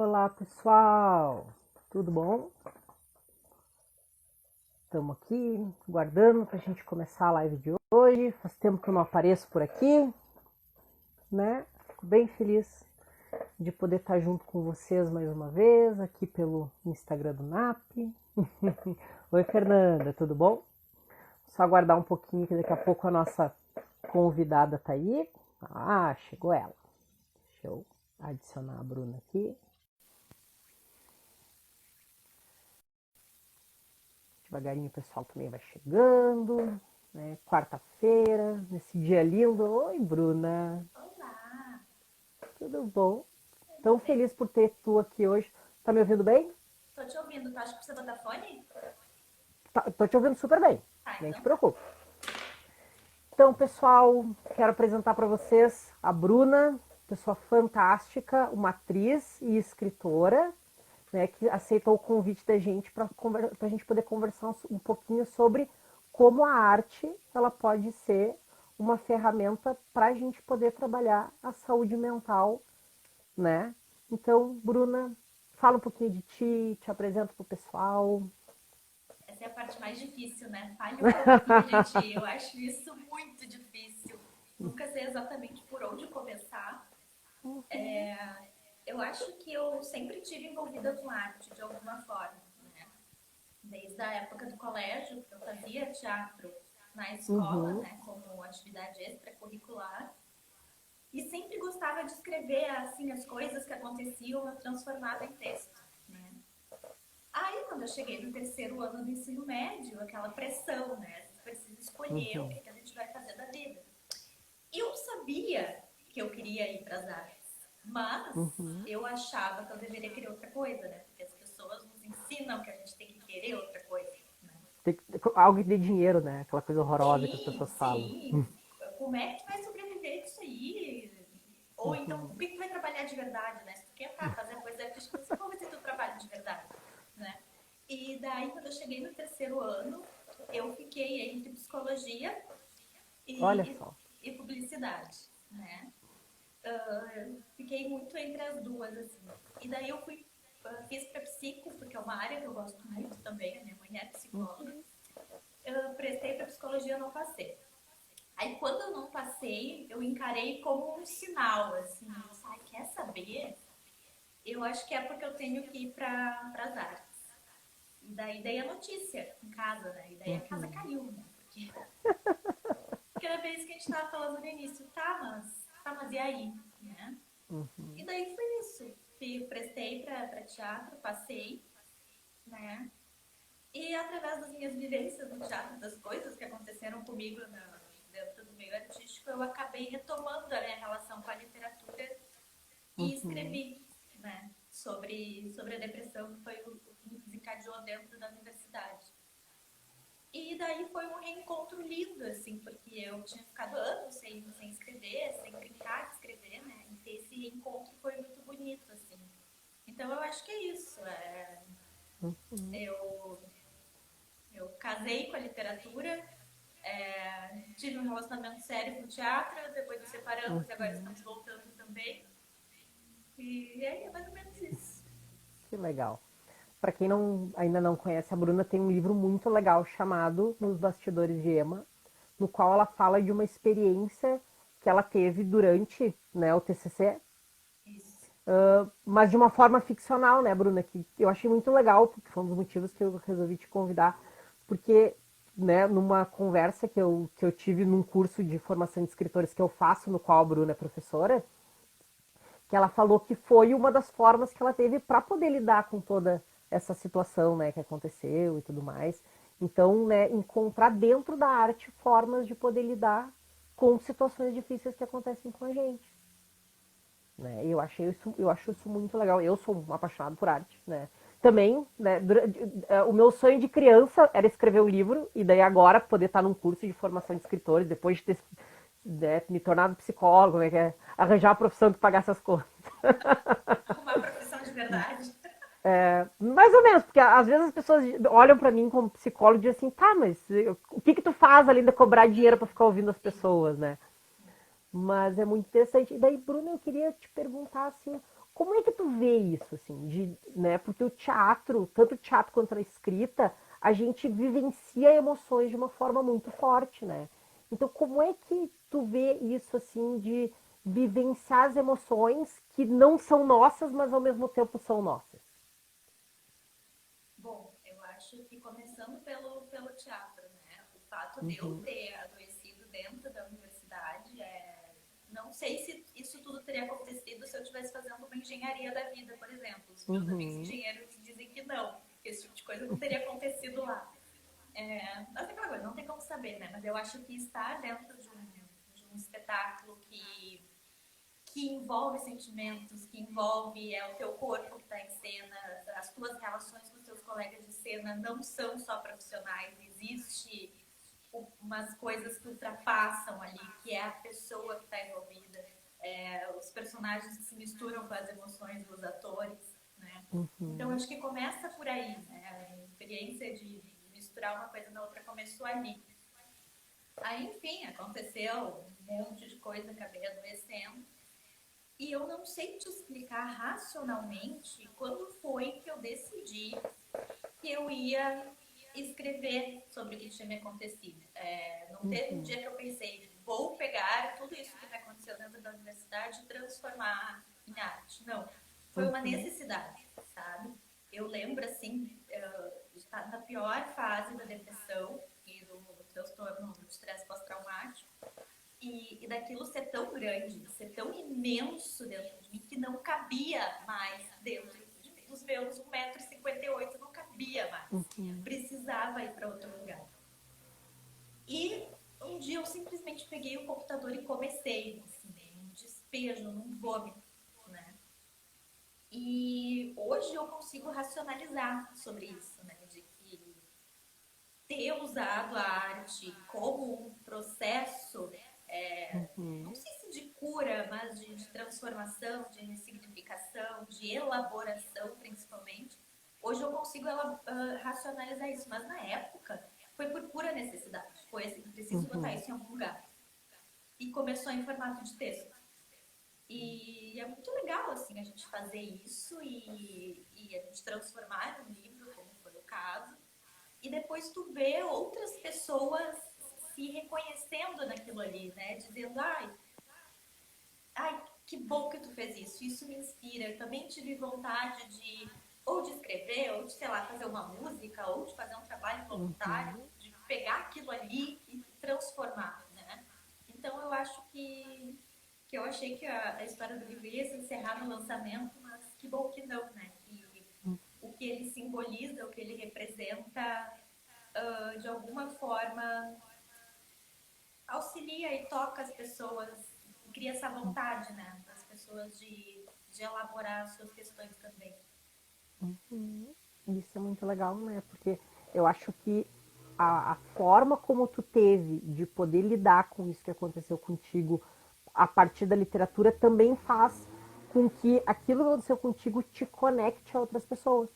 Olá, pessoal! Tudo bom? Estamos aqui guardando para a gente começar a live de hoje. Faz tempo que eu não apareço por aqui, né? Fico bem feliz de poder estar junto com vocês mais uma vez, aqui pelo Instagram do NAP. Oi, Fernanda, tudo bom? Só aguardar um pouquinho que daqui a pouco a nossa convidada está aí. Ah, chegou ela. Deixa eu adicionar a Bruna aqui. Devagarinho o pessoal também vai chegando, né? Quarta-feira, nesse dia lindo. Oi, Bruna. Olá, Tudo bom? tudo Tão bem? feliz por ter tu aqui hoje. Tá me ouvindo bem? Tô te ouvindo, tu acha que precisa botar fone? Tô te ouvindo super bem. Tá, Nem te então tá. preocupe. Então, pessoal, quero apresentar para vocês a Bruna, pessoa fantástica, uma atriz e escritora, né, que aceitou o convite da gente para a gente poder conversar um pouquinho sobre como a arte ela pode ser uma ferramenta para a gente poder trabalhar a saúde mental, né? Então, Bruna, fala um pouquinho de ti, te apresenta para o pessoal. Essa é a parte mais difícil, né? Fale um pouquinho de ti. Eu acho isso muito difícil. Nunca sei exatamente por onde começar. Eu acho que eu sempre tive envolvida com arte de alguma forma, né? Desde a época do colégio, eu fazia teatro na escola, Uhum, né, como atividade extracurricular. E sempre gostava de escrever assim as coisas que aconteciam, eu transformava em texto, né? Aí, quando eu cheguei no terceiro ano do ensino médio, aquela pressão, né? A gente precisa escolher o uhum, que a gente vai fazer da vida. Eu sabia que eu queria ir para as artes, mas uhum. eu achava que eu deveria querer outra coisa, né? Porque as pessoas nos ensinam que a gente tem que querer outra coisa, né? Algo que dê dinheiro, né? Aquela coisa horrorosa que as Sim, pessoas falam. sim. Como é que tu vai sobreviver disso aí? Ou então, Uhum. por que tu vai trabalhar de verdade, né? Se tu quer fazer a coisa artística, qual vai ser teu trabalho de verdade, né? E daí, quando eu cheguei no terceiro ano, eu fiquei entre psicologia Olha e, só. e publicidade, né? Fiquei muito entre as duas, assim. E daí eu fiz para psico, porque é uma área que eu gosto muito também, a minha mãe é psicóloga. Eu prestei para psicologia e não passei. Aí quando eu não passei, eu encarei como um sinal, assim, ai, quer saber? Eu acho que é porque eu tenho que ir para as artes. E daí dei a notícia em casa, né? E daí a casa Uhum. caiu, né? Porque era bem isso que a gente estava falando no início. Tá, mas e aí? Né? E Uhum. daí foi isso. Prestei para teatro, passei, né? E através das minhas vivências no teatro, das coisas que aconteceram comigo dentro do meio artístico, eu acabei retomando a minha relação com a literatura e Uhum. escrevi, né? Sobre a depressão, que foi o que me desencadeou dentro da universidade. E daí foi um reencontro lindo, assim, porque eu tinha ficado anos sem escrever, sem brincar de escrever, né? E ter esse reencontro foi muito bonito, assim. Então eu acho que é isso. Uhum. Eu, eu casei com a literatura, tive um relacionamento sério com o teatro, depois nos separamos e agora Uhum. estamos voltando também. E aí é mais ou menos isso. Que legal. Para quem ainda não conhece, a Bruna tem um livro muito legal chamado Nos Bastidores de Emma, no qual ela fala de uma experiência que ela teve durante, né, o TCC, Isso. mas de uma forma ficcional, né, Bruna? Que eu achei muito legal, porque foi um dos motivos que eu resolvi te convidar, porque, né, numa conversa que eu tive num curso de formação de escritores que eu faço, no qual a Bruna é professora, que ela falou que foi uma das formas que ela teve para poder lidar com toda essa situação, né, que aconteceu e tudo mais. Então, né, encontrar dentro da arte formas de poder lidar com situações difíceis que acontecem com a gente. Né? Eu acho isso muito legal. Eu sou um apaixonado por arte, né? Também, né, o meu sonho de criança era escrever um livro e daí agora poder estar num curso de formação de escritores depois de ter, né, me tornado psicólogo, né, que é arranjar uma profissão que pagasse as contas. Arrumar a profissão de verdade. Mais ou menos, porque às vezes as pessoas olham para mim como psicólogo e dizem assim, tá, mas o que tu faz além de cobrar dinheiro para ficar ouvindo as Sim. pessoas, né? Mas é muito interessante. E daí, Bruno, eu queria te perguntar assim, Como é que tu vê isso, assim, né? Porque o teatro, tanto o teatro quanto a escrita, a gente vivencia emoções de uma forma muito forte, né? Então, como é que tu vê isso, assim, de vivenciar as emoções que não são nossas, mas ao mesmo tempo são nossas? Bom, eu acho que começando pelo teatro, né? O fato de eu Uhum, ter adoecido dentro da universidade, não sei se isso tudo teria acontecido se eu estivesse fazendo uma engenharia da vida, por exemplo. Os meus amigos uhum, engenheiros dizem que não, que esse tipo de coisa não teria acontecido lá. Mas é aquela coisa, não tem como saber, né? Mas eu acho que estar dentro de um espetáculo que envolve sentimentos, que envolve o teu corpo que está em cena, as tuas relações com os teus colegas de cena não são só profissionais, existe umas coisas que ultrapassam ali, que é a pessoa que está envolvida, os personagens que se misturam com as emoções dos atores, né? Então, uhum, acho que começa por aí, né? A experiência de misturar uma coisa na outra começou ali. Aí, enfim, aconteceu um monte de coisa, acabei adoecendo. E eu não sei te explicar racionalmente quando foi que eu decidi que eu ia escrever sobre o que tinha me acontecido. Não teve um uhum, dia que eu pensei, vou pegar tudo isso que me aconteceu dentro da universidade e transformar em arte. Não. Foi uma uhum, necessidade, sabe? Eu lembro, assim, de estar na pior fase da depressão e do transtorno de estresse pós-traumático. E daquilo ser tão grande, ser tão imenso dentro de mim, que não cabia mais dentro dos meus 1,58 m, não cabia mais. uhum. Precisava ir para outro lugar. E um dia eu simplesmente peguei o computador e comecei, assim, um despejo, num vômito, né? E hoje eu consigo racionalizar sobre isso, né? De que ter usado a arte como um processo, não Uhum, sei se de cura, mas de transformação, de ressignificação, de elaboração, principalmente. Hoje eu consigo racionalizar isso, mas na época foi por pura necessidade. Foi assim, preciso botar uhum, isso em algum lugar. E começou em formato de texto. E é muito legal, assim, a gente fazer isso e a gente transformar em um livro, como foi o caso, e depois tu vê outras pessoas se reconhecendo naquilo ali, né? Dizendo, ai, que bom que tu fez isso, isso me inspira. Eu também tive vontade de, ou de escrever, ou de, sei lá, fazer uma música, ou de fazer um trabalho voluntário, uhum. de pegar aquilo ali e transformar, né? Então eu acho que eu achei que a história do livro ia se encerrar no lançamento, mas que bom que não, né? Que o que ele simboliza, o que ele representa, de alguma forma auxilia e toca as pessoas, cria essa vontade, né, das pessoas de elaborar as suas questões também. Isso é muito legal, né? Porque eu acho que a forma como tu teve de poder lidar com isso que aconteceu contigo a partir da literatura também faz com que aquilo que aconteceu contigo te conecte a outras pessoas,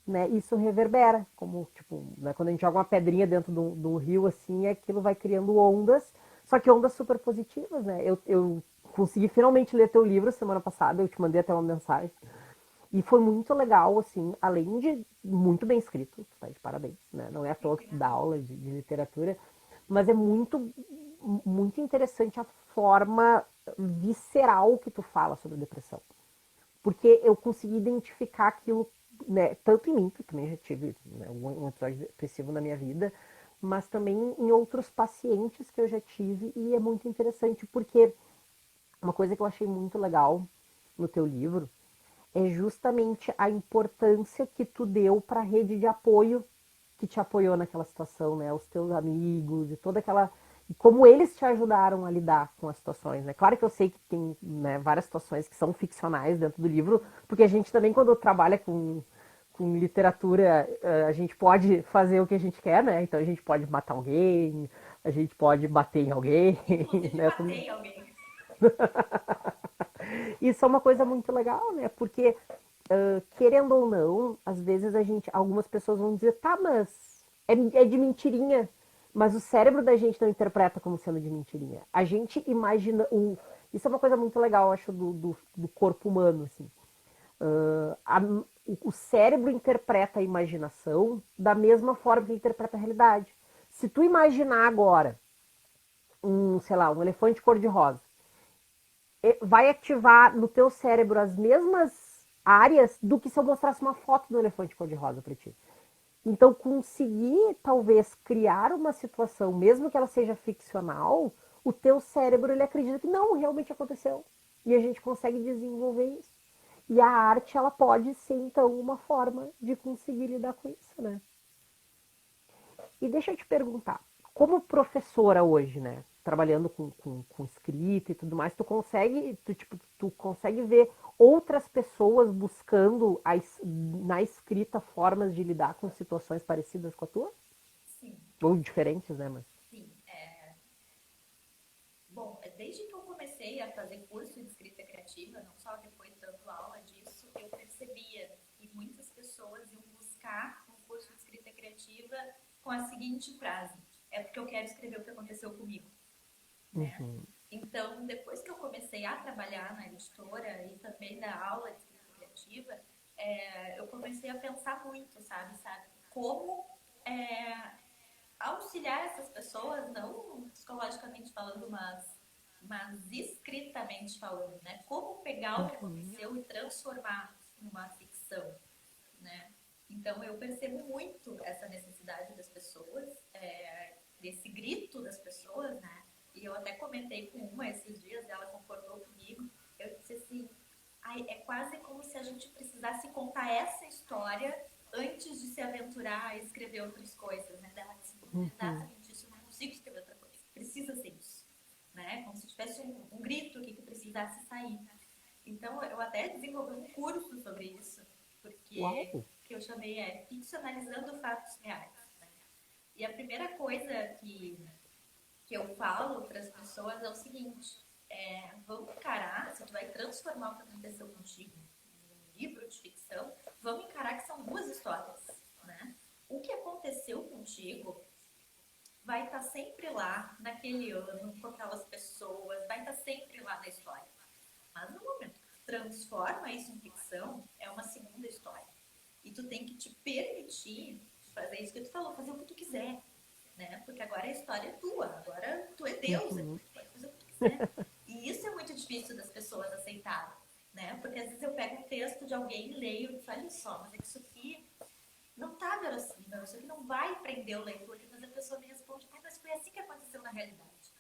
né? Isso reverbera, como tipo, né? Quando a gente joga uma pedrinha dentro do rio assim, aquilo vai criando ondas, só que ondas super positivas, né? Eu consegui finalmente ler teu livro semana passada, eu te mandei até uma mensagem. E foi muito legal, assim, além de muito bem escrito, tu tá de parabéns, né? Não é à toa que tu dá aula de literatura, mas é muito interessante a forma visceral que tu fala sobre a depressão. Porque eu consegui identificar aquilo, né, tanto em mim, que eu também já tive, né, um episódio depressivo na minha vida, mas também em outros pacientes que eu já tive, e é muito interessante porque uma coisa que eu achei muito legal no teu livro é justamente a importância que tu deu para a rede de apoio que te apoiou naquela situação, né? Os teus amigos e toda aquela e como eles te ajudaram a lidar com as situações, né? Claro que eu sei que tem, né, várias situações que são ficcionais dentro do livro, porque a gente também quando trabalha com literatura, a gente pode fazer o que a gente quer, né? Então a gente pode matar alguém, a gente pode bater em alguém, Inclusive, né? matei alguém. Isso é uma coisa muito legal, né? Porque, querendo ou não, às vezes algumas pessoas vão dizer, tá, mas é de mentirinha. Mas o cérebro da gente não interpreta como sendo de mentirinha. A gente imagina. Isso é uma coisa muito legal, eu acho, do corpo humano, assim. O cérebro interpreta a imaginação da mesma forma que interpreta a realidade. Se tu imaginar agora sei lá, um elefante cor-de-rosa, vai ativar no teu cérebro as mesmas áreas do que se eu mostrasse uma foto do elefante cor-de-rosa para ti. Então, conseguir, talvez, criar uma situação, mesmo que ela seja ficcional, o teu cérebro, ele acredita que não, realmente aconteceu. E a gente consegue desenvolver isso. E a arte, ela pode ser, então, uma forma de conseguir lidar com isso, né? E deixa eu te perguntar, como professora hoje, né? Trabalhando com escrita e tudo mais, tu consegue ver outras pessoas buscando na escrita formas de lidar com situações parecidas com a tua? Sim, Ou diferentes, né? Mas... sim. Bom, desde que eu comecei a fazer curso de escrita criativa, não só depois dando aula disso, eu percebia que muitas pessoas iam buscar um curso de escrita criativa com a seguinte frase: é porque eu quero escrever o que aconteceu comigo, né? Uhum. Então, depois que eu comecei a trabalhar na editora e também dar aula de escrita criativa, eu comecei a pensar muito, sabe? Como auxiliar essas pessoas, não psicologicamente falando, mas escritamente falando, né? Como pegar o que Uhum. aconteceu e transformar numa ficção, né? Então eu percebo muito essa necessidade das pessoas, desse grito das pessoas, né? E eu até comentei com uma esses dias, ela concordou comigo. Eu disse assim: ai, é quase como se a gente precisasse contar essa história antes de se aventurar a escrever outras coisas, né? Ela disse: Uhum. exatamente isso, eu não consigo escrever outra coisa. Precisa ser isso, né? Como se tivesse um grito aqui que precisasse sair. Então, eu até desenvolvi um curso sobre isso, Uau! porque que eu chamei Ficcionalizando Fatos Reais. Né? E a primeira coisa que eu falo para as pessoas é o seguinte: vamos encarar, se tu vai transformar o que aconteceu contigo num livro de ficção, vamos encarar que são duas histórias, né? O que aconteceu contigo vai estar sempre lá naquele ano, com aquelas pessoas, vai estar sempre lá na história. Mas no momento que tu transforma isso em ficção, é uma segunda história. E tu tem que te permitir fazer isso que tu falou, fazer o que tu quiser, né? Porque agora a história é tua, agora tu é Deus aqui, Uhum. tu pode fazer o que tu quiser. E isso é muito difícil das pessoas aceitarem, né? Porque às vezes eu pego um texto de alguém e leio e falo: olha só, mas é que isso aqui não tá verossímil, isso aqui não vai prender o leitor, mas a pessoa me responde: mas foi assim que aconteceu na realidade.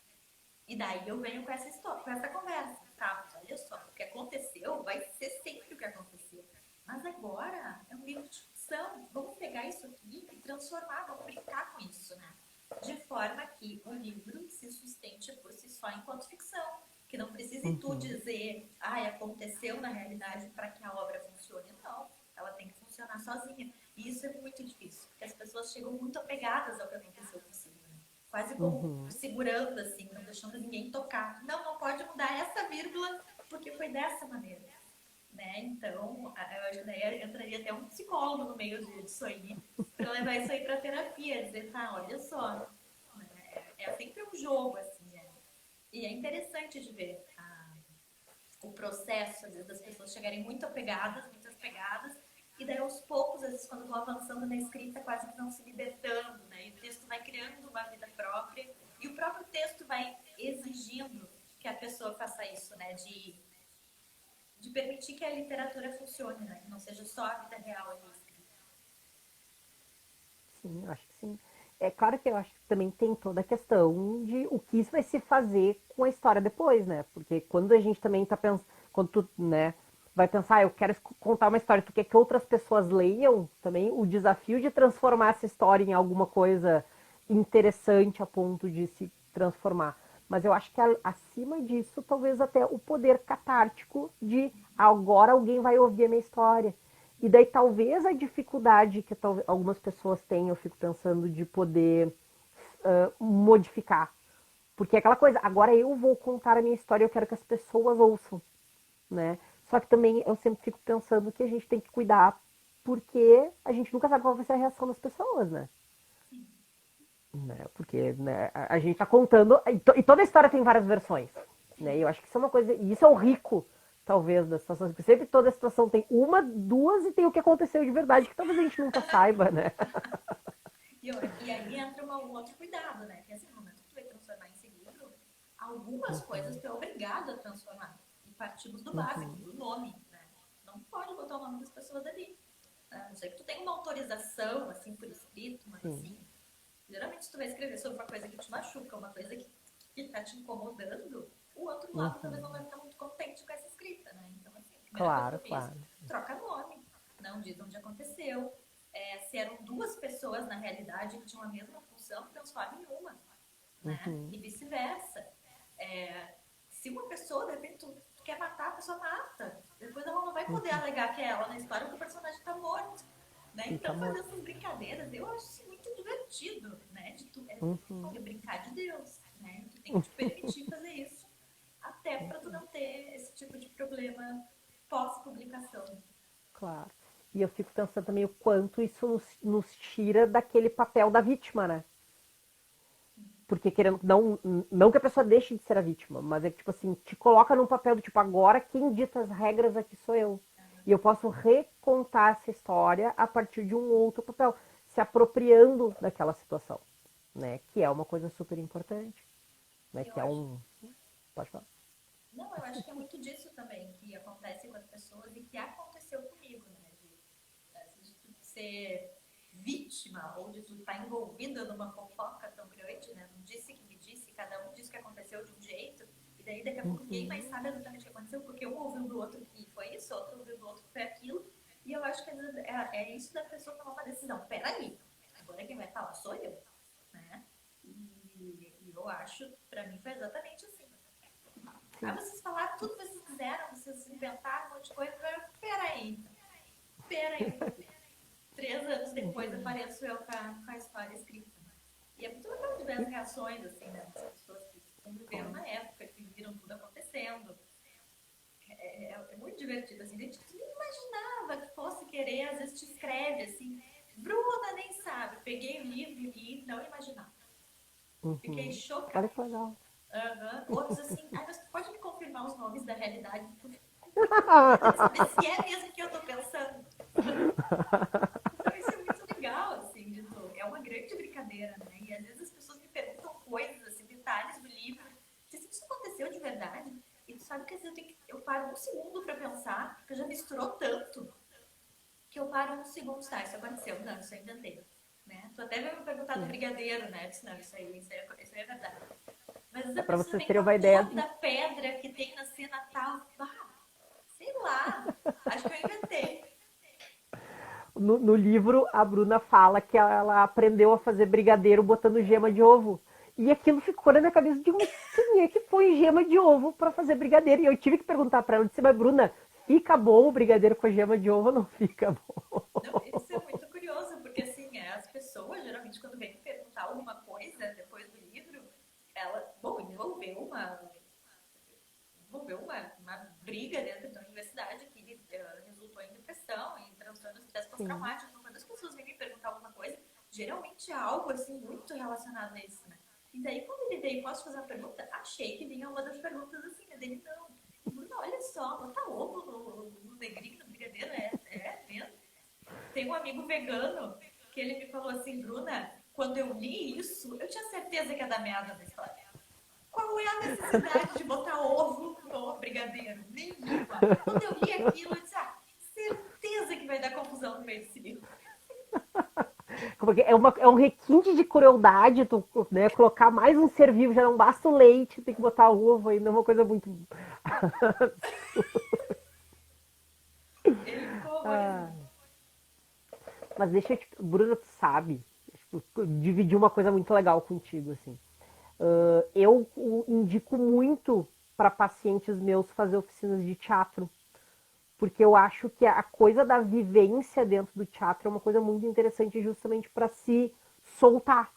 E daí eu venho com essa história, com essa conversa. Tá, mas olha só, o que aconteceu vai ser sempre o que aconteceu. Mas agora é um livro de ficção. Vamos pegar isso aqui e transformar, vamos brincar com isso, né? De forma que o livro se sustente por si só enquanto ficção. Que não precise tu Uhum. dizer, aconteceu na realidade para que a obra funcione. Não, ela tem que funcionar sozinha. E isso é muito difícil, porque as pessoas chegam muito apegadas ao que aconteceu consigo, né? Quase como Uhum. segurando, assim, não deixando ninguém tocar. Não, não pode mudar essa vírgula, porque foi dessa maneira. Né? Então, eu acho que daí entraria até um psicólogo no meio disso aí, para levar isso aí para terapia, dizer: tá, olha só, né? É sempre um jogo, assim, né? E é interessante de ver o processo, às vezes, das pessoas chegarem muito apegadas, e daí aos poucos, às vezes, quando vão avançando na escrita, quase que não se libertando, né? E o texto vai criando uma vida própria, e o próprio texto vai exigindo que a pessoa faça isso, né? De permitir que a literatura funcione, né? Que não seja só a vida real ali escrita. Sim, eu acho que sim. É claro que eu acho que também tem toda a questão de o que isso vai se fazer com a história depois, né? Porque quando a gente também tá pensando, quando tu, né, vai pensar, eu quero contar uma história, tu quer que outras pessoas leiam também, o desafio de transformar essa história em alguma coisa interessante a ponto de se transformar. Mas eu acho que acima disso, talvez até o poder catártico de agora alguém vai ouvir a minha história. E daí talvez a dificuldade que algumas pessoas têm, eu fico pensando, de poder modificar. Porque é aquela coisa, agora eu vou contar a minha história, eu quero que as pessoas ouçam, né? Só que também eu sempre fico pensando que a gente tem que cuidar, porque a gente nunca sabe qual vai ser a reação das pessoas, né? Sim, Né? Porque né, a gente tá contando, e toda a história tem várias versões, né? sim, E eu acho que isso é uma coisa, e isso é o rico talvez, das situações. Porque sempre toda situação tem uma, duas e tem o que aconteceu de verdade, que talvez a gente nunca saiba, né? E aí entra um outro cuidado, né? Que assim, no momento que tu vai transformar esse livro, algumas coisas tu é obrigado a transformar. E partimos do básico, do nome, né? Não pode botar o nome das pessoas ali. A não ser que tu tenha uma autorização, assim, por escrito, mas Sim. assim, geralmente se tu vai escrever sobre uma coisa que te machuca, uma coisa que tá te incomodando, o outro lado talvez não vai estar muito contente com essa escrita, né? Então, assim, a primeira coisa que Claro, eu fiz, claro. troca nome, não diz onde aconteceu. Se eram duas pessoas, na realidade, que tinham a mesma função, transforma em uma, né? E vice-versa. Se uma pessoa, de repente, tu quer matar, a pessoa mata. Depois ela não vai poder alegar que é ela na história porque o personagem tá morto. Né? E tá Então, fazer morto. essas brincadeiras, eu acho isso muito divertido, né? Olha, brincar de Deus, né? Tu tem que te permitir fazer isso, até para tu não ter esse tipo de problema pós-publicação. Claro. E eu fico pensando também o quanto isso nos tira daquele papel da vítima, né? Porque querendo, não que a pessoa deixe de ser a vítima, mas é que, tipo assim, te coloca num papel do tipo, agora quem dita as regras aqui sou eu. E eu posso recontar essa história a partir de um outro papel, se apropriando daquela situação, né? Que é uma coisa super importante, né? Eu Que é acho. um... Pode falar. Não, eu acho que é muito disso também que acontece com as pessoas e que aconteceu comigo, né? De tu ser vítima ou de tu estar envolvida numa fofoca tão grande, né? Não disse que me disse, cada um disse que aconteceu de um jeito, e daí daqui a pouco ninguém mais sabe exatamente o que aconteceu, porque um ouviu do outro que foi isso, outro ouviu do outro que foi aquilo, e eu acho que às vezes é isso da pessoa tomar uma decisão. Peraí, agora quem vai falar sou eu, né? E eu acho, pra mim foi exatamente assim. Aí Sim. vocês falaram tudo que vocês quiseram, vocês inventaram um monte de coisa, peraí, então. Peraí um pouquinho. 3 anos depois apareço eu com a história escrita. E é muito legal de ver as reações, assim, né, das pessoas que conviveram na época, que viram tudo acontecendo. É muito divertido, assim, a gente nem imaginava que fosse querer, às vezes te escreve, assim, Bruna nem sabe, peguei o livro e li, não imaginava. Fiquei Olha chocada. que legal. Outros assim, mas tu pode me confirmar os nomes da realidade? Pra saber se é mesmo que eu tô pensando. Então isso é muito legal, assim, é uma grande brincadeira, né? E às vezes as pessoas me perguntam coisas, assim, detalhes do livro. Se isso aconteceu de verdade, e tu sabe que às vezes eu paro um segundo pra pensar, porque já misturou tanto, que eu paro um segundo, tá, isso aconteceu, não, isso eu inventei. Né? Tu até vai me perguntar do brigadeiro, né? Eu disse, não, isso aí é verdade. Mas às vezes Só a para pessoa vocês vem com terem a uma ideia, cor da pedra que tem na cena tal. Sei lá, acho que eu inventei. no livro a Bruna fala que ela aprendeu a fazer brigadeiro botando gema de ovo. E aquilo ficou na minha cabeça de mas quem é que põe gema de ovo para fazer brigadeiro? E eu tive que perguntar para ela, eu disse, mas Bruna, fica bom o brigadeiro com gema de ovo ou não fica bom? Não, isso é muito curioso, porque assim, as pessoas geralmente quando vêm me perguntar alguma coisa depois do livro, ela, bom, envolveu uma briga dentro da universidade que resultou em depressão, em transtorno de estresse Sim, pós-traumático. Então, quando as pessoas vêm me perguntar alguma coisa, geralmente é algo assim muito relacionado a isso, né? E daí, quando ele veio, posso fazer uma pergunta? Achei que vinha uma das perguntas assim, mas ele não. Bruno, olha só, botar ovo no negrinho, no brigadeiro, é mesmo? Tem um amigo vegano que ele me falou assim, Bruna, quando eu li isso, eu tinha certeza que ia dar merda na história. Qual é a necessidade de botar ovo no brigadeiro? Nenhuma. Quando eu li aquilo, eu disse, certeza que vai dar confusão no meio desse livro. é um requinte de crueldade, tu, né, colocar mais um ser vivo, já não basta o leite, tem que botar ovo ainda, é uma coisa muito... Ele ficou ah, horrorizado. mas deixa eu te... Bruna, tu sabe, dividir uma coisa muito legal contigo, assim. Eu indico muito para pacientes meus fazer oficinas de teatro, porque eu acho que a coisa da vivência dentro do teatro é uma coisa muito interessante justamente para se soltar.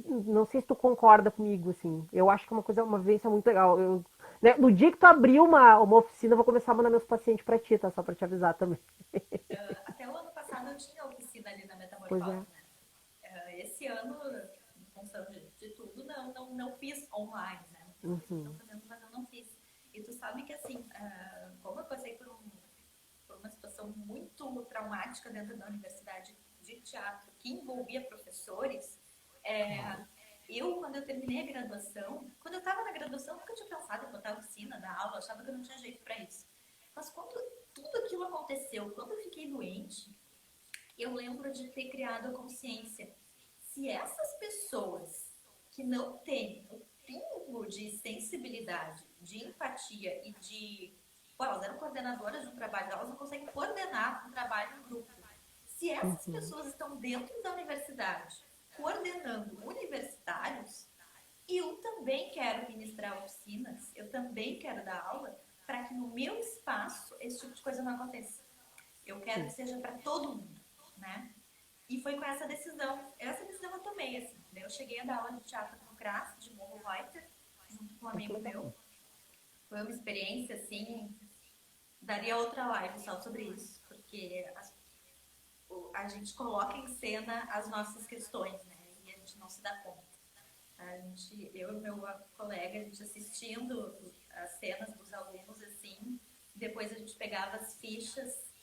Não sei se tu concorda comigo, assim. Eu acho que é uma vivência muito legal. Né, no dia que tu abrir uma oficina, eu vou começar a mandar meus pacientes para ti, tá? Só para te avisar também. Até o ano passado eu tinha oficina ali na Pois é. Metamorfose, né? Esse ano, em função de tudo, não fiz online, né? Muitas pessoas estão fazendo, mas eu não fiz. E tu sabe que, assim, como traumática dentro da universidade de teatro, que envolvia professores, quando eu terminei a graduação, quando eu estava na graduação, eu nunca tinha pensado em botar a oficina, dar aula, eu achava que eu não tinha jeito para isso. Mas quando tudo aquilo aconteceu, quando eu fiquei doente, eu lembro de ter criado a consciência. Se essas pessoas que não têm o pingo de sensibilidade, de empatia e de... Pô, elas eram coordenadoras de um trabalho, elas não conseguem coordenar um trabalho em grupo. Se essas pessoas estão dentro da universidade, coordenando universitários, eu também quero ministrar oficinas, eu também quero dar aula, para que no meu espaço esse tipo de coisa não aconteça. Eu quero que seja para todo mundo, né? E foi com essa decisão eu tomei, assim. Eu cheguei a dar aula de teatro no CRAS, de Morro Reuter, junto com um amigo meu. Foi uma experiência, assim, daria outra live só sobre isso, porque a gente coloca em cena as nossas questões, né? E a gente não se dá conta. Eu e meu colega, a gente assistindo as cenas dos alunos, assim, depois a gente pegava as fichas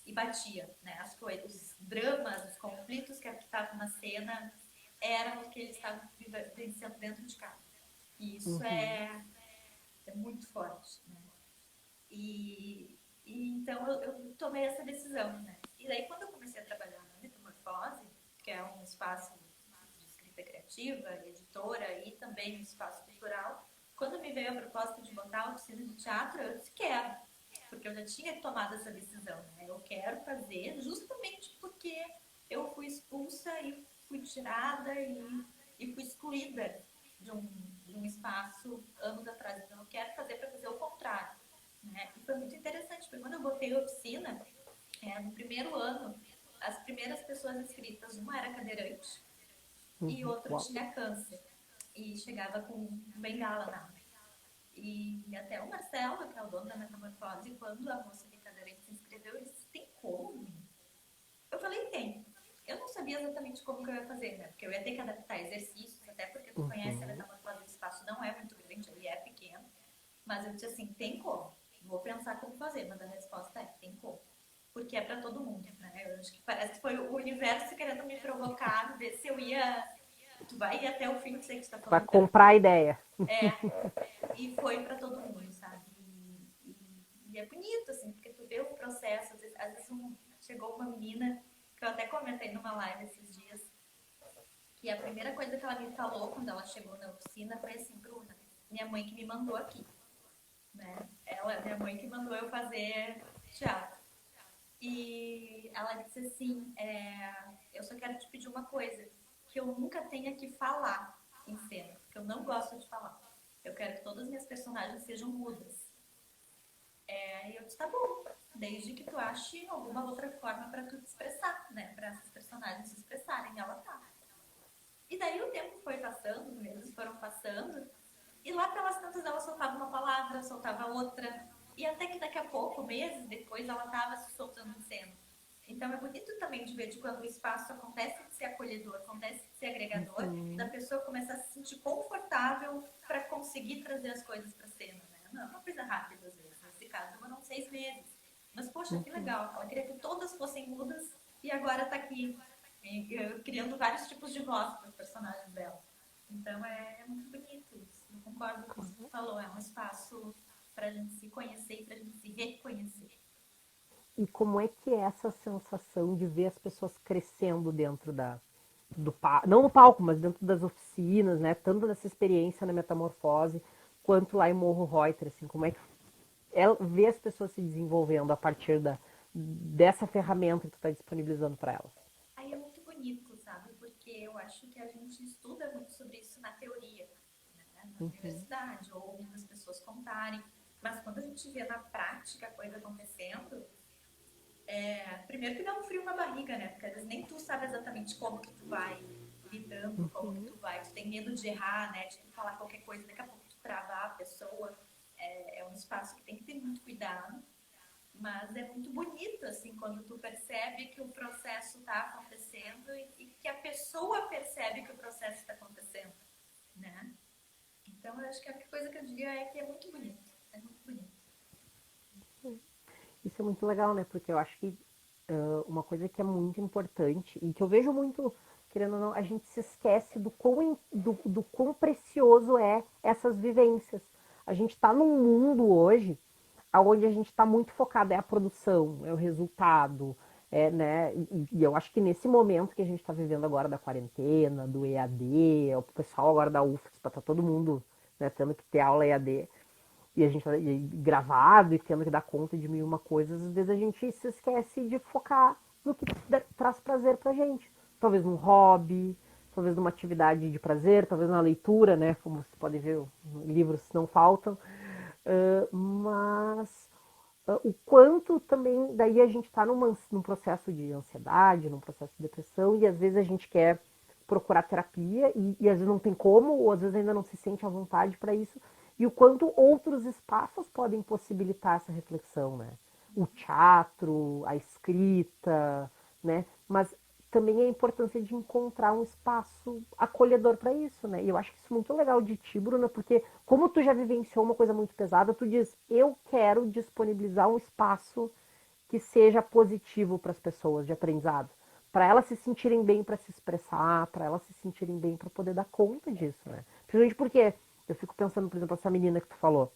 e batia, né? As coisas, os dramas, os conflitos que estavam na cena eram os que eles estavam vivenciando dentro de casa. E isso é muito forte, né? E então eu tomei essa decisão, né? E daí quando eu comecei a trabalhar na Metamorfose, que é um espaço de escrita criativa, editora e também um espaço cultural, quando me veio a proposta de botar a oficina de teatro, eu disse quero, porque eu já tinha tomado essa decisão, né? Eu quero fazer justamente porque eu fui expulsa e fui tirada e fui excluída de um espaço anos atrás. Então eu quero fazer para fazer o contrário. Né? E foi muito interessante, porque quando eu botei a oficina, no primeiro ano, as primeiras pessoas inscritas, uma era cadeirante e outro tinha câncer. E chegava com bengala na mão. E até o Marcelo, que é o dono da Metamorfose, quando a moça de cadeirante se inscreveu, ele disse, tem como? Eu falei, tem. Eu não sabia exatamente como que eu ia fazer, né? Porque eu ia ter que adaptar exercícios, até porque tu conhece a Metamorfose, o espaço não é muito grande, ele é pequeno. Mas eu disse assim, tem como. Vou pensar como fazer, mas a resposta é, tem como. Porque é para todo mundo, né? Eu acho que parece que foi o universo querendo me provocar, ver se eu ia... Tu vai ir até o fim, sei que tu tá falando. Vai comprar a ideia. E foi para todo mundo, sabe? E é bonito, assim, porque tu vê o processo. Às vezes chegou uma menina, que eu até comentei numa live esses dias, que a primeira coisa que ela me falou quando ela chegou na oficina foi assim, Bruna, minha mãe que me mandou aqui. Né? Minha mãe que mandou eu fazer teatro. E ela disse assim, eu só quero te pedir uma coisa, que eu nunca tenha que falar em cena, porque eu não gosto de falar. Eu quero que todas as minhas personagens sejam mudas. E eu disse, tá bom, desde que tu ache alguma outra forma para tu te expressar, né? Para essas personagens se expressarem, ela tá. E daí o tempo foi passando, os meses foram passando, e lá pelas tantas ela soltava uma palavra, soltava outra, e até que daqui a pouco, meses depois, ela estava se soltando em cena. Então é bonito também de ver de quando o espaço acontece de ser acolhedor, acontece de ser agregador, da pessoa começar a se sentir confortável para conseguir trazer as coisas para a cena. Né? Não é uma coisa rápida às vezes, nesse caso demorou 6 meses. Mas poxa, que legal, ela queria que todas fossem mudas e agora está aqui criando vários tipos de voz para os personagens dela. Então é muito bonito isso. Eu concordo com o que você falou. É um espaço para a gente se conhecer e para a gente se reconhecer. E como é que é essa sensação de ver as pessoas crescendo dentro do palco, não no palco, mas dentro das oficinas, né? Tanto nessa experiência na Metamorfose, quanto lá em Morro Reuter, assim, como é que é ver as pessoas se desenvolvendo a partir dessa ferramenta que tu está disponibilizando para elas? Aí é muito bonito, sabe? Porque eu acho que a gente estuda muito sobre isso na teoria, né? Na universidade, ou ouvindo as pessoas contarem. Mas quando a gente vê na prática a coisa acontecendo, primeiro que dá um frio na barriga, né? Porque às vezes nem tu sabe exatamente como que tu vai lidando, como que tu tem medo de errar, né? De tu falar qualquer coisa, daqui a pouco tu travar a pessoa. É um espaço que tem que ter muito cuidado. Mas é muito bonito, assim, quando tu percebe que o processo está acontecendo e que a pessoa percebe que o processo está acontecendo, né? Então, eu acho que a única coisa que eu diria é que é muito bonito. É muito bonito. Isso é muito legal, né? Porque eu acho que uma coisa que é muito importante e que eu vejo muito, querendo ou não, a gente se esquece do quão precioso é essas vivências. A gente está num mundo hoje onde a gente está muito focado, é a produção, é o resultado, né? E eu acho que nesse momento que a gente está vivendo agora da quarentena, do EAD, o pessoal agora da UFSC, para tá todo mundo, né, tendo que ter aula EAD, e a gente tá gravado e tendo que dar conta de mil e uma coisas, às vezes a gente se esquece de focar no que traz prazer pra gente. Talvez num hobby, talvez numa atividade de prazer, talvez na leitura, né? Como vocês podem ver, livros não faltam. Mas o quanto também daí a gente está num processo de ansiedade, num processo de depressão, e às vezes a gente quer procurar terapia e às vezes não tem como, ou às vezes ainda não se sente à vontade para isso, e o quanto outros espaços podem possibilitar essa reflexão, né? O teatro, a escrita, né? Mas também a importância de encontrar um espaço acolhedor para isso, né? E eu acho que isso é muito legal de ti, Bruna, porque como tu já vivenciou uma coisa muito pesada, tu diz, eu quero disponibilizar um espaço que seja positivo para as pessoas de aprendizado, para elas se sentirem bem para se expressar, para elas se sentirem bem para poder dar conta disso, né? Principalmente porque eu fico pensando, por exemplo, essa menina que tu falou,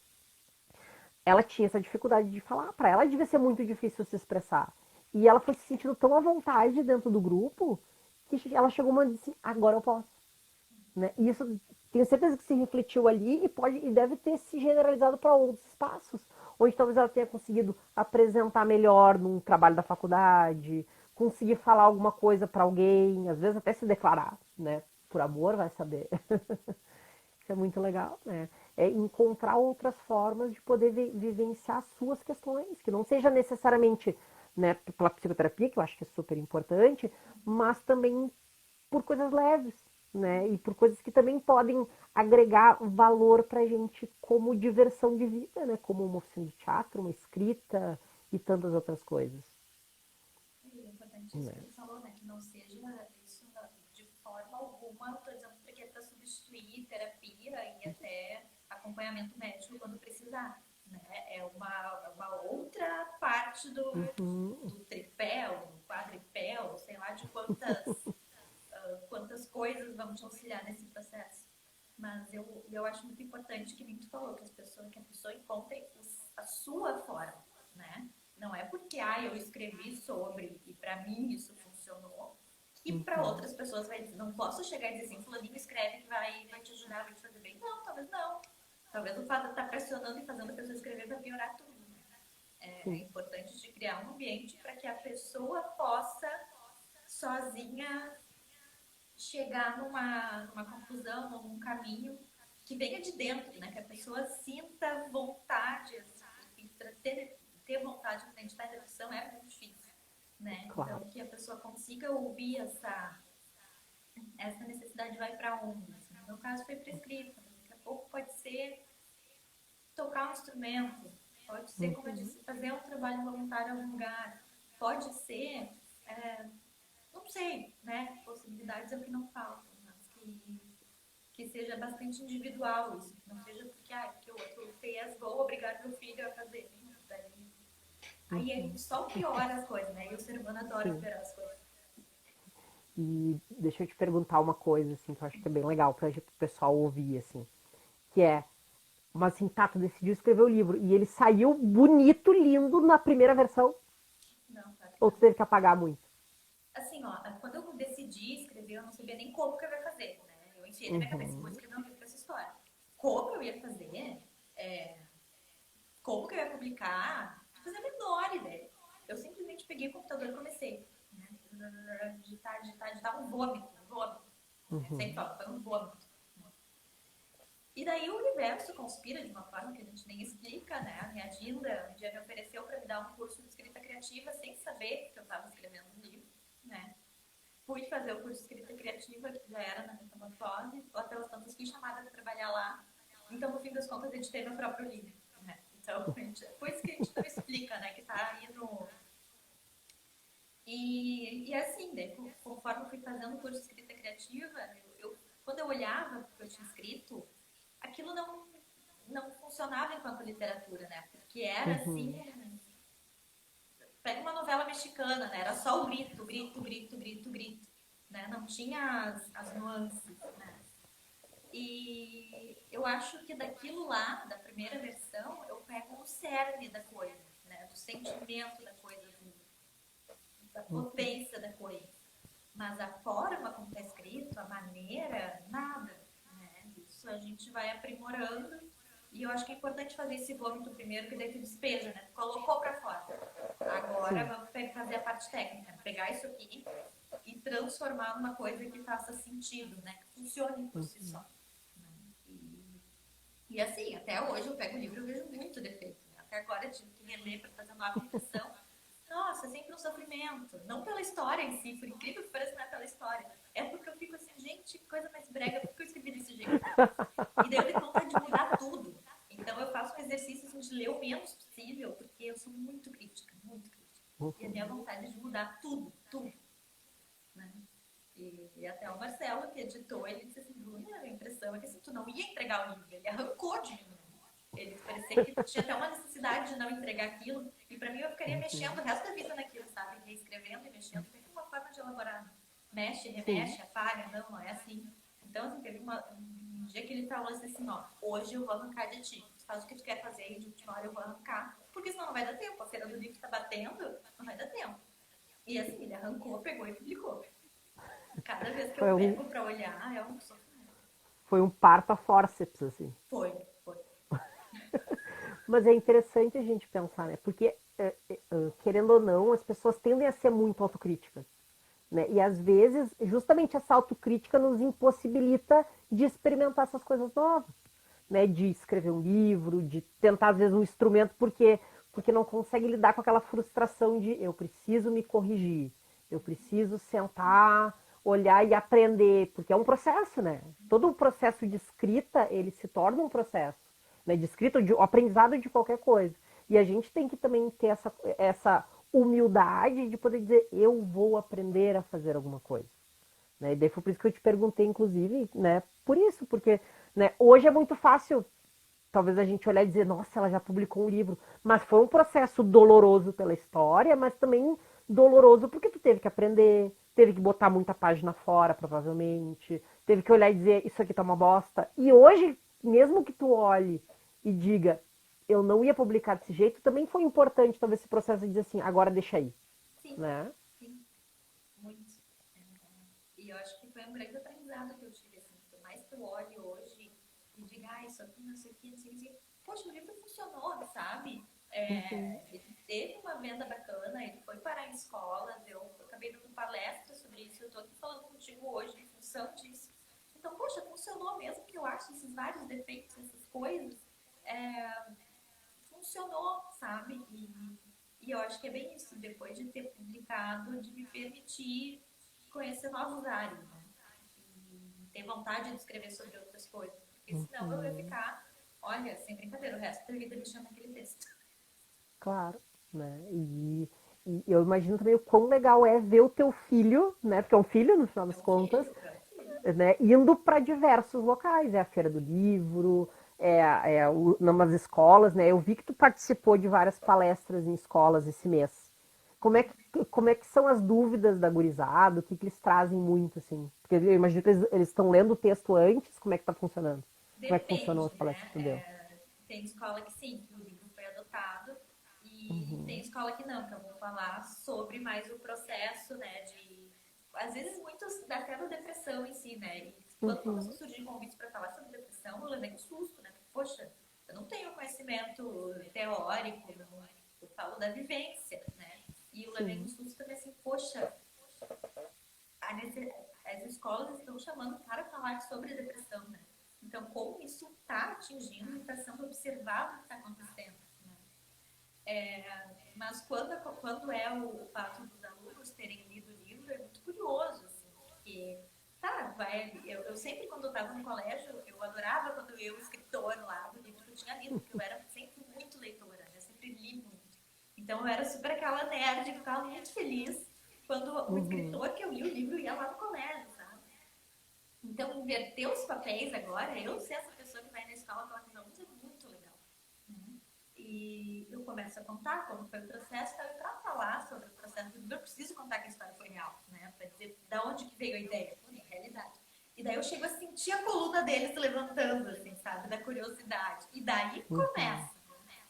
ela tinha essa dificuldade de falar, para ela devia ser muito difícil se expressar. E ela foi se sentindo tão à vontade dentro do grupo que ela chegou uma e disse, assim, agora eu posso. Né? E isso tenho certeza que se refletiu ali e pode e deve ter se generalizado para outros espaços, onde talvez ela tenha conseguido apresentar melhor num trabalho da faculdade, conseguir falar alguma coisa para alguém, às vezes até se declarar, né? Por amor, vai saber. Isso é muito legal, né? É encontrar outras formas de poder vivenciar as suas questões, que não seja necessariamente, né, pela psicoterapia, que eu acho que é super importante, mas também por coisas leves, né? E por coisas que também podem agregar valor pra gente como diversão de vida, né? Como uma oficina de teatro, uma escrita e tantas outras coisas. E é importante isso que Né? tu falou, né? Que não seja isso de forma alguma, eu tô dizendo porque é para substituir terapia e até acompanhamento médico quando precisar. Né? É uma outra parte Uhum. do tripé, ou do quadripé, ou sei lá de quantas coisas vão te auxiliar nesse processo. Mas eu acho muito importante que nem tu falou, que a pessoa encontre a sua forma, né? Não é porque eu escrevi sobre e para mim isso funcionou, que para Uhum. outras pessoas vai dizer, não posso chegar e dizer assim, fulaninho escreve que vai te ajudar, vai te fazer bem. Não, talvez não. Talvez o fato de estar pressionando e fazendo a pessoa escrever vai piorar tudo. Né? É Sim. importante de criar um ambiente para que a pessoa possa sozinha chegar numa conclusão ou num caminho que venha de dentro, né? Que a pessoa sinta vontade, assim, ter vontade de identidade da depressão é muito difícil, né? Claro. Então, que a pessoa consiga ouvir essa necessidade vai para onde? Assim. No meu caso, foi prescrita, mas daqui a pouco pode ser tocar um instrumento, pode ser, como eu Uhum. disse, fazer um trabalho voluntário em algum lugar, pode ser é, não sei, né? Possibilidades é o que não faltam, mas que seja bastante individual isso, que não seja porque o outro fez, vou obrigar meu filho a fazer. Aí só piora as coisas, né? E o ser humano adora Sim. piorar as coisas. E deixa eu te perguntar uma coisa, assim, que eu acho que é bem legal para o pessoal ouvir, assim, que é, mas assim, tá, tu decidiu escrever o livro e ele saiu bonito, lindo na primeira versão, Não, claro que ou tu não. teve que apagar muito? Assim, ó, quando eu decidi escrever, eu não sabia nem como que eu ia fazer, né? Eu enfiei na minha cabeça, vou Uhum. escrever um livro com essa história. Como eu ia fazer? É, como que eu ia publicar? Não fazia a menor ideia. Eu simplesmente peguei o computador e comecei. Né? Digitar um vômito, um vômito. Sempre Uhum. falo, foi um vômito. E daí o universo conspira de uma forma que a gente nem explica, né? A minha Dinda um dia me ofereceu para me dar um curso de escrita criativa sem saber que eu estava escrevendo um livro, né? Fui fazer o curso de escrita criativa, que já era na Metamorfose, lá pelas tantas fui chamada para trabalhar lá. Então, no fim das contas, editei meu próprio livro. Né? Então, por isso que a gente não explica, né? Que tá aí no. E assim, daí, conforme eu fui fazendo o curso de escrita criativa, quando eu olhava o que eu tinha escrito, aquilo não funcionava enquanto literatura, né? Porque era assim, Uhum. pega uma novela mexicana, né? Era só o grito, grito, grito, grito, grito, né? Não tinha as nuances, né? E eu acho que daquilo lá, da primeira versão, eu pego o cerne da coisa, né? Do sentimento da coisa, da potência da coisa. Mas a forma como está escrito, a maneira, nada, né? Isso a gente vai aprimorando. E eu acho que é importante fazer esse vômito primeiro, que daí tu despeja, né? Tu colocou para fora. Agora Sim. vamos fazer a parte técnica, pegar isso aqui e transformar numa coisa que faça sentido, né? Que funcione por si só. E assim, até hoje eu pego o livro e vejo muito defeito. Né? Até agora eu tive que reler para fazer uma impressão. Nossa, é sempre um sofrimento. Não pela história em si, por incrível que pareça, não é pela história. É porque eu fico assim, gente, que coisa mais brega, por que eu escrevi desse jeito? E daí eu tenho vontade de mudar tudo. Então eu faço um exercício assim, de ler o menos possível, porque eu sou muito crítica, muito crítica. E a minha vontade é de mudar tudo, tudo. Né? E até o Marcelo, que editou, ele disse assim, Bruna, a impressão é que assim, tu não ia entregar o livro, ele arrancou de mim. Ele parecia que tinha até uma necessidade de não entregar aquilo, e pra mim eu ficaria mexendo o resto da vida naquilo, sabe? Reescrevendo e mexendo, tem uma forma de elaborar. Mexe, Sim. remexe, apaga, não é assim. Então, assim, teve um dia que ele falou assim, ó, hoje eu vou arrancar de ti. Tu faz o que tu quer fazer e de última hora eu vou arrancar, porque senão não vai dar tempo. A feira do livro tá batendo, não vai dar tempo. E assim, ele arrancou, pegou e publicou. Cada vez que eu Foi um, pego pra olhar, é um sofrimento. foi um parto a forceps, assim. Foi, foi. Mas é interessante a gente pensar, né? Porque, querendo ou não, as pessoas tendem a ser muito autocríticas. Né? E às vezes, justamente essa autocrítica nos impossibilita de experimentar essas coisas novas. Né? De escrever um livro, de tentar, às vezes, um instrumento, porque não consegue lidar com aquela frustração de eu preciso me corrigir, eu preciso sentar, olhar e aprender, porque é um processo, né? Todo o processo de escrita, ele se torna um processo, né? De escrita, de aprendizado de qualquer coisa. E a gente tem que também ter essa humildade de poder dizer, eu vou aprender a fazer alguma coisa. Né? E daí foi por isso que eu te perguntei, inclusive, né? Por isso, porque né, hoje é muito fácil, talvez a gente olhar e dizer, nossa, ela já publicou um livro. Mas foi um processo doloroso pela história, mas também doloroso porque tu teve que aprender, teve que botar muita página fora, provavelmente, teve que olhar e dizer, isso aqui tá uma bosta. E hoje, mesmo que tu olhe e diga, eu não ia publicar desse jeito, também foi importante, talvez, esse processo de dizer assim, agora deixa aí, Sim, né? sim, muito. É, e eu acho que foi um grande aprendizado que eu tive, assim, por mais que eu olhe hoje e diga, ah, isso aqui, não sei o que, não sei o que, poxa, o livro funcionou, sabe? Uhum. Ele teve uma venda bacana, ele foi parar em escolas, eu acabei dando palestra sobre isso, eu tô aqui falando contigo hoje em função disso. Então, poxa, funcionou mesmo que eu acho esses vários defeitos, essas coisas, é, funcionou, sabe? E eu acho que é bem isso, depois de ter publicado, de me permitir conhecer novos ares, né? E ter vontade de escrever sobre outras coisas, porque senão eu ia ficar, olha, sem brincadeira, o resto da vida mexendo naquele texto. Claro, né? E eu imagino também o quão legal é ver o teu filho, né? Porque é um filho, no final É das um contas, filho, é um filho. né? Indo para diversos locais. É a Feira do Livro, numas escolas, né? Eu vi que tu participou de várias palestras em escolas esse mês. Como é que são as dúvidas da gurizada? O que, que eles trazem muito, assim? Porque eu imagino que eles estão lendo o texto antes. Como é que tá funcionando? Como é que funcionou as Depende, palestras né? que tu deu? Tem escola que sim, que o livro foi adotado, e tem Uhum, escola que não, que eu vou falar sobre mais o processo, né, de... Às vezes muitos dá até da depressão em si, né? E quando começou a uhum, surgir convites para falar sobre depressão, eu levei um susto, né? Poxa, eu não tenho conhecimento teórico, não, eu falo da vivência, né? E eu levei um sim. susto também assim, poxa, as escolas estão chamando para falar sobre depressão, né? Então, como isso está atingindo e está sendo observado o que está acontecendo. Né? Mas quando é o fato dos alunos terem lido o livro, é muito curioso, assim, porque, tá, eu sempre, quando eu estava no colégio, eu adorava quando eu ia o escritor lá do livro que eu tinha lido, porque eu era sempre muito leitora, né? Eu sempre li muito. Então, eu era super aquela nerd que ficava muito feliz quando o Uhum. escritor que eu li o livro ia lá no colégio, sabe? Então, inverter os papéis agora, eu ser essa pessoa que vai na escola com aquela visão, isso é muito legal. Né? daí eu começo a contar como foi o processo, então, para falar sobre o processo do livro, eu preciso contar que a história foi real, né? Para dizer da onde que veio a ideia, na realidade. E daí eu chego a sentir a coluna deles se levantando, assim, sabe? Da curiosidade. E daí Uhum. começa.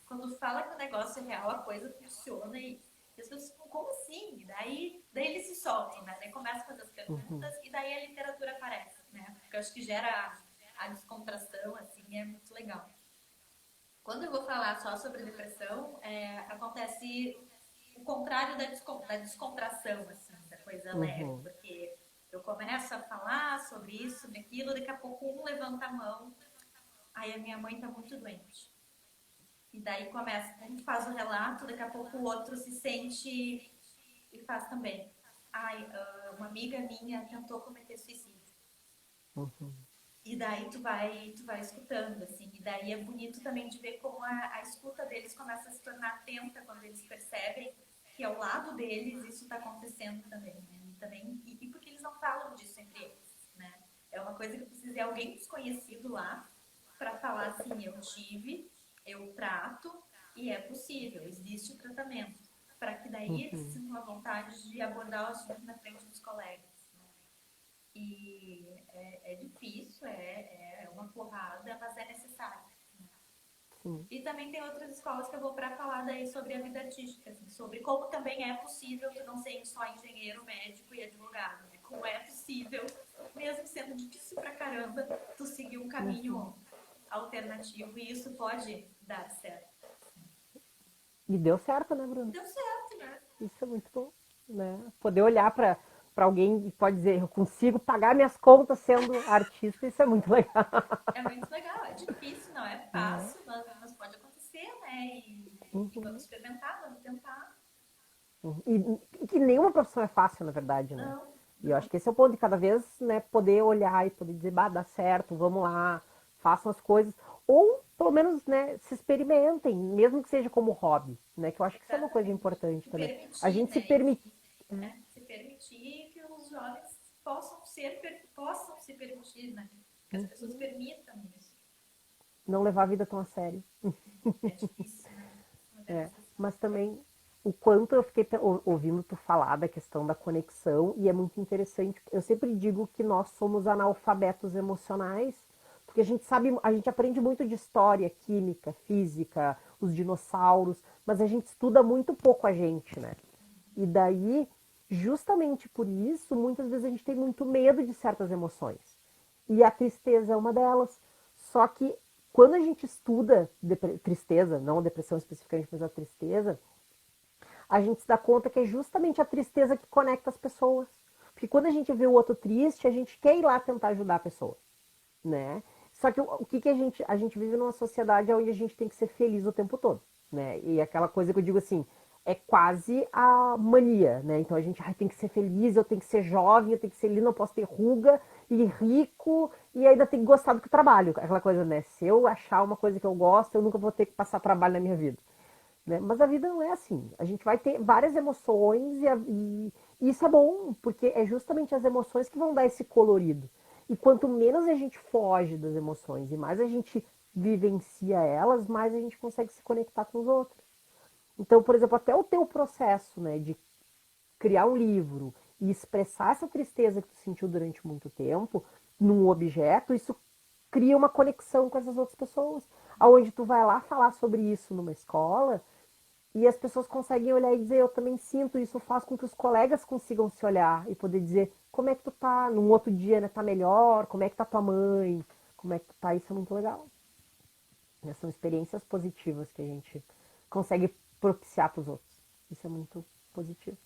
Quando fala que o negócio é real, a coisa funciona e as pessoas ficam, como assim? E daí eles se soltam, né? Daí começam a fazer as Uhum. perguntas e daí a literatura aparece, né? Porque eu acho que gera a descontração, assim, é muito legal. Quando eu vou falar só sobre depressão, acontece o contrário da descontração, assim, da coisa leve, Uhum. porque eu começo a falar sobre isso, sobre aquilo, daqui a pouco um levanta a mão, aí a minha mãe tá muito doente. E daí começa, um faz o relato, daqui a pouco o outro se sente e faz também. Ai, uma amiga minha tentou cometer suicídio. Uhum. E daí tu vai escutando, assim. E daí é bonito também de ver como a escuta deles começa a se tornar atenta quando eles percebem que ao lado deles isso está acontecendo também, né? E porque eles não falam disso entre eles, né? É uma coisa que precisa de alguém desconhecido lá para falar assim, eu tive, eu trato e é possível, existe o tratamento. Para que daí eles Uhum. sintam a vontade de abordar o assunto na frente dos colegas, né? E é difícil, é uma porrada, mas é necessário. Sim. E também tem outras escolas que eu vou para falar daí sobre a vida artística, assim, sobre como também é possível tu não ser só engenheiro, médico e advogado, né? Como é possível, mesmo sendo difícil pra caramba, tu seguir um Uhum. caminho alternativo e isso pode dar certo. E deu certo, né, E Bruno? deu certo, né? Isso é muito bom, né? Poder olhar para alguém e pode dizer, eu consigo pagar minhas contas sendo artista, isso é muito legal. É muito legal, é difícil, não é Né? fácil, mas pode acontecer, né? E vamos Uhum. experimentar, vamos tentar. Uhum. E que nenhuma profissão é fácil, na verdade, né? Não, E eu acho não. que esse é o ponto de cada vez, né, poder olhar e poder dizer, bah, dá certo, vamos lá, façam as coisas. Ou, pelo menos, né, se experimentem, mesmo que seja como hobby, né? Que eu acho que isso é uma coisa Exatamente. importante E também. A permitir, gente se né? permite. Se permitir que os jovens possam se permitir, né? Que as pessoas Uhum. permitam isso. Não levar a vida tão a sério. É difícil, né? É, Organização. mas também o quanto eu fiquei ouvindo tu falar da questão da conexão, e é muito interessante. Eu sempre digo que nós somos analfabetos emocionais, porque a gente sabe, a gente aprende muito de história, química, física, os dinossauros, mas a gente estuda muito pouco a gente, né? E daí, justamente por isso, muitas vezes a gente tem muito medo de certas emoções. E a tristeza é uma delas. Só que quando a gente estuda tristeza, não a depressão especificamente, mas a tristeza, a gente se dá conta que é justamente a tristeza que conecta as pessoas. Porque quando a gente vê o outro triste, a gente quer ir lá tentar ajudar a pessoa, né? Só que o que, que a gente vive numa sociedade onde a gente tem que ser feliz o tempo todo, né? E aquela coisa que eu digo assim, é quase a mania, né? Então a gente tem que ser feliz, eu tenho que ser jovem, eu tenho que ser lindo, não posso ter ruga e rico e ainda tem que gostar do que eu trabalho. Aquela coisa, né? Se eu achar uma coisa que eu gosto, eu nunca vou ter que passar trabalho na minha vida. Né? Mas a vida não é assim. A gente vai ter várias emoções e isso é bom, porque é justamente as emoções que vão dar esse colorido. E quanto menos a gente foge das emoções e mais a gente vivencia elas, mais a gente consegue se conectar com os outros. Então, por exemplo, até o teu processo, né, de criar um livro e expressar essa tristeza que tu sentiu durante muito tempo num objeto, isso cria uma conexão com essas outras pessoas. Aonde tu vai lá falar sobre isso numa escola e as pessoas conseguem olhar e dizer, eu também sinto, isso faz com que os colegas consigam se olhar e poder dizer, como é que tu tá? Num outro dia, né, tá melhor? Como é que tá tua mãe? Como é que tu tá? Isso é muito legal. São experiências positivas que a gente consegue propiciar para os outros. Isso é muito positivo.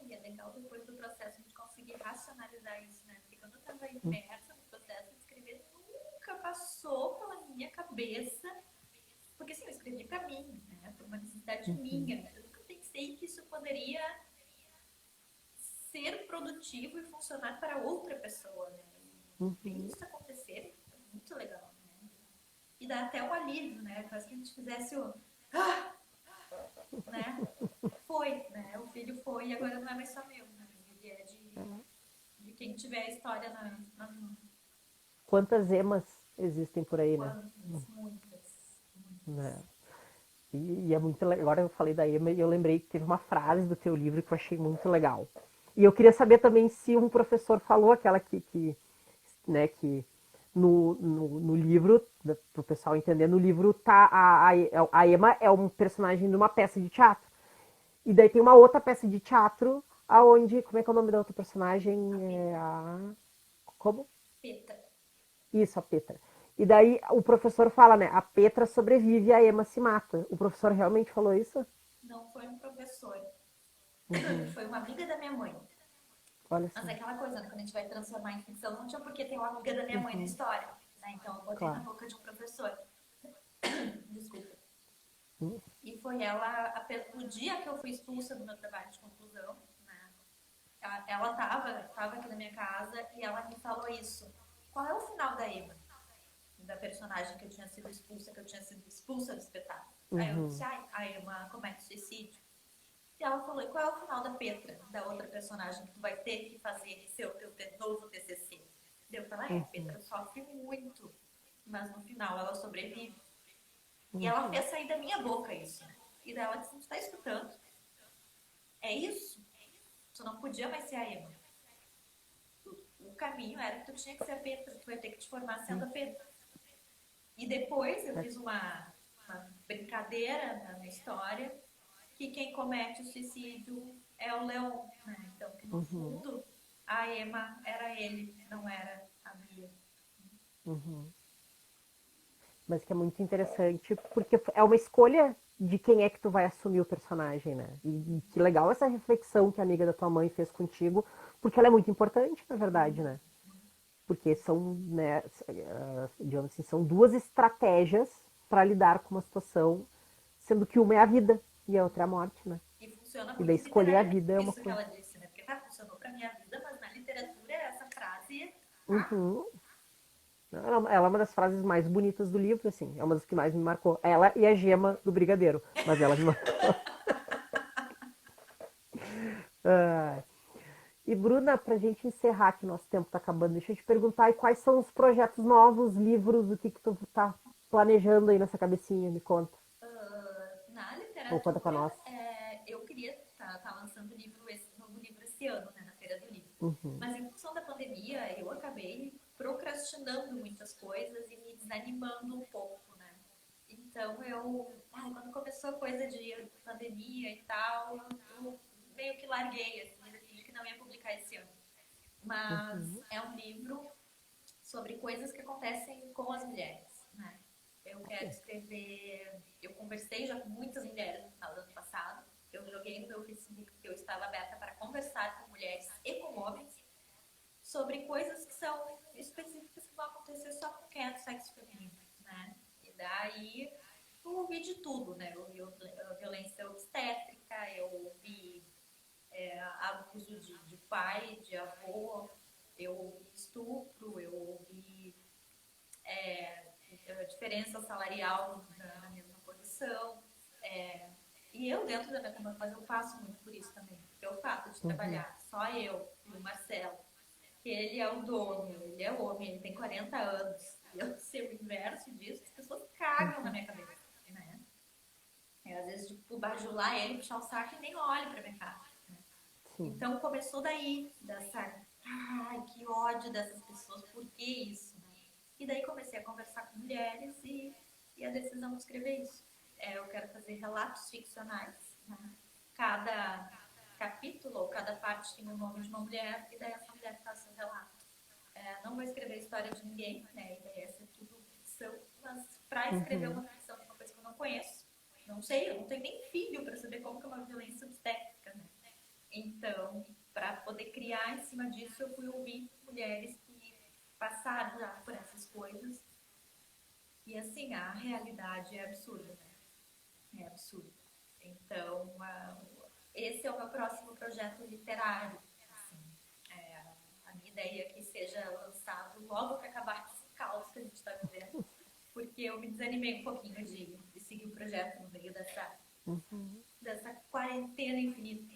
E é legal depois do processo a gente conseguir racionalizar isso, né? Porque quando eu estava imersa no processo de escrever, nunca passou pela minha cabeça. Porque assim, eu escrevi para mim, né? Por uma necessidade minha. Eu nunca pensei que isso poderia ser produtivo e funcionar para outra pessoa, né? E ver Uhum. isso acontecer é muito legal, né? E dá até um alívio, né? Quase que a gente fizesse o. Ah! Né? Foi, né? O filho foi e agora não é mais só meu, né? Ele é de quem tiver a história na mão. Quantas emas existem por aí, né? Quantas, muitas, Né? muitas. E é muito legal. Agora eu falei da Emma e eu lembrei que teve uma frase do teu livro que eu achei muito legal. E eu queria saber também se um professor falou aquela né, que no livro, para o pessoal entender, no livro tá a Emma é um personagem de uma peça de teatro. E daí tem uma outra peça de teatro aonde, como é que é o nome da outra personagem? A É Petra. a como? Petra. Isso, a Petra. E daí o professor fala, né? A Petra sobrevive e a Emma se mata. O professor realmente falou isso? Não foi um professor, Uhum. foi uma amiga da minha mãe. Olha Mas só. é aquela coisa, né? Quando a gente vai transformar em ficção, não tinha por que ter uma amiga da minha mãe na Uhum. história. Né? Então eu botei na Claro. boca de um professor. Desculpa. Uhum. E foi ela, no dia que eu fui expulsa do meu trabalho de conclusão, né? Ela tava aqui na minha casa e ela me falou isso. Qual é o final da Emma? Da personagem que eu tinha sido expulsa, que eu tinha sido expulsa do espetáculo. Aí eu disse, Uhum. ai, a Emma comete suicídio. E ela falou, e qual é o final da Petra, da outra personagem que tu vai ter que fazer seu teu novo TCC? Daí eu falei, a Uhum. Petra sofre muito, mas no final ela sobrevive. E ela Uhum. fez sair da minha boca isso, né? E daí ela disse, tu tá escutando? É isso? Tu não podia mais ser a Emma. O caminho era que tu tinha que ser a Petra, tu ia ter que te formar sendo a Petra. E depois eu fiz uma brincadeira na história que quem comete o suicídio é o Leon, né? Então, que no Uhum. fundo a Emma era ele, não era a Mia. Uhum. Mas que é muito interessante, porque é uma escolha de quem é que tu vai assumir o personagem, né? E que legal essa reflexão que a amiga da tua mãe fez contigo, porque ela é muito importante, na verdade, né? Porque são, né, digamos assim, são duas estratégias para lidar com uma situação, sendo que uma é a vida e a outra é a morte, né? E funciona E daí muito escolher a literariamente vida é uma isso que coisa. ela disse, né? Porque tá, funcionou pra minha vida, mas na literatura essa frase. Ah, Uhum. Ela é uma das frases mais bonitas do livro, assim. É uma das que mais me marcou. Ela e a gema do brigadeiro. Mas ela me marcou. Ah, e Bruna, pra gente encerrar, que nosso tempo tá acabando, deixa eu te perguntar aí quais são os projetos novos, livros, o que tu tá planejando aí nessa cabecinha, me conta. na Ou conta pra literatura, nós. eu queria tá lançando esse novo livro esse ano, né, na Feira do Livro. Uhum, Mas em função da pandemia, eu acabei procrastinando muitas coisas e me desanimando um pouco, né? Então quando começou a coisa de pandemia e tal, eu meio que larguei, assim, decidi que não ia publicar esse ano. Mas uhum, é um livro sobre coisas que acontecem com as mulheres, né? Eu quero escrever. Eu conversei já com muitas mulheres no final do ano passado. Eu joguei no meu Facebook que eu estava aberta para conversar com mulheres e com homens sobre coisas que são específicas que vão acontecer só com quem é do sexo feminino, né? E daí eu ouvi de tudo, né? Eu ouvi violência obstétrica, eu ouvi abuso de pai, de avô, eu ouvi estupro, eu ouvi diferença salarial na mesma posição. É, e eu, dentro da metamorfose, eu passo muito por isso também. Porque o fato de uhum, trabalhar só eu e o Marcelo, que ele é o dono, ele é homem, ele tem 40 anos, e eu ser o inverso disso, as pessoas cagam na uhum. minha cabeça. Né? Às vezes, tipo, bajular ele, puxar o saco e nem olho pra minha cara. Né? Sim. Então começou daí, dessa. Ai, que ódio dessas pessoas, por que isso? Né? E daí comecei a conversar com mulheres e a decisão de escrever isso. Eu quero fazer relatos ficcionais. Né? Cada capítulo ou cada parte tem o nome de uma mulher e daí essa mulher faz seu relato. Não vou escrever a história de ninguém, né? A ideia é ser tudo ficção, mas para escrever Uhum, uma ficção de uma coisa que eu não conheço, não sei, eu não tenho nem filho para saber como que é uma violência obstétrica, né? Então, para poder criar em cima disso, eu fui ouvir mulheres que passaram já por essas coisas. E assim, a realidade é absurda, né? É absurda. Então, esse é o meu próximo projeto literário. Assim, é, a minha ideia é que seja lançado logo que acabar esse caos que a gente está vivendo, porque eu me desanimei um pouquinho de seguir o projeto no meio uhum. dessa quarentena infinita.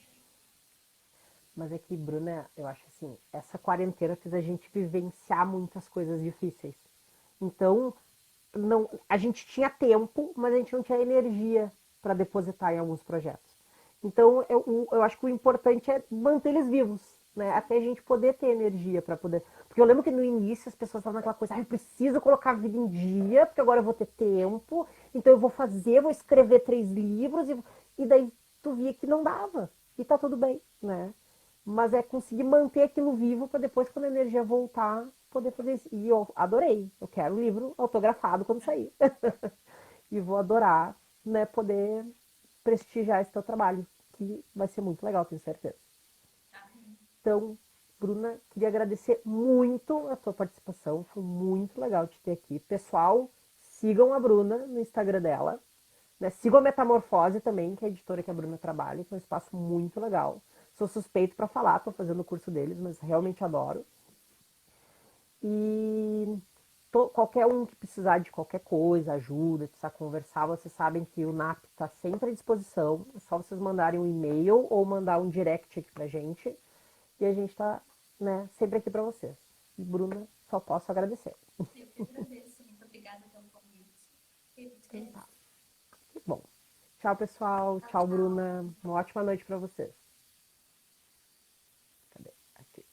Mas é que, Bruna, eu acho assim, essa quarentena fez a gente vivenciar muitas coisas difíceis. Então, não, a gente tinha tempo, mas a gente não tinha energia para depositar em alguns projetos. Então, eu acho que o importante é manter eles vivos, né? Até a gente poder ter energia para poder. Porque eu lembro que no início as pessoas estavam naquela coisa, eu preciso colocar a vida em dia, porque agora eu vou ter tempo, então eu vou fazer, vou escrever 3 livros, e daí tu via que não dava. E tá tudo bem, né? Mas é conseguir manter aquilo vivo para depois, quando a energia voltar, poder fazer isso. E eu adorei. Eu quero um livro autografado quando sair. E vou adorar, né, poder prestigiar esse teu trabalho, que vai ser muito legal, tenho certeza. Então, Bruna, queria agradecer muito a tua participação, foi muito legal te ter aqui. Pessoal, sigam a Bruna no Instagram dela, né? Sigam a Metamorfose também, que é a editora que a Bruna trabalha, que é um espaço muito legal. Sou suspeito para falar, estou fazendo o curso deles, mas realmente adoro. E qualquer um que precisar de qualquer coisa, ajuda, precisar conversar, vocês sabem que o NAP está sempre à disposição. É só vocês mandarem um e-mail ou mandar um direct aqui pra gente. E a gente está, né, sempre aqui para vocês. E Bruna, só posso agradecer. Eu que agradeço. Muito obrigada pelo convite. Fiquei muito Então feliz. tá. Que bom. Tchau, pessoal. Tchau, Tchau, tchau. Bruna. Uma ótima noite para vocês. Cadê? Aqui.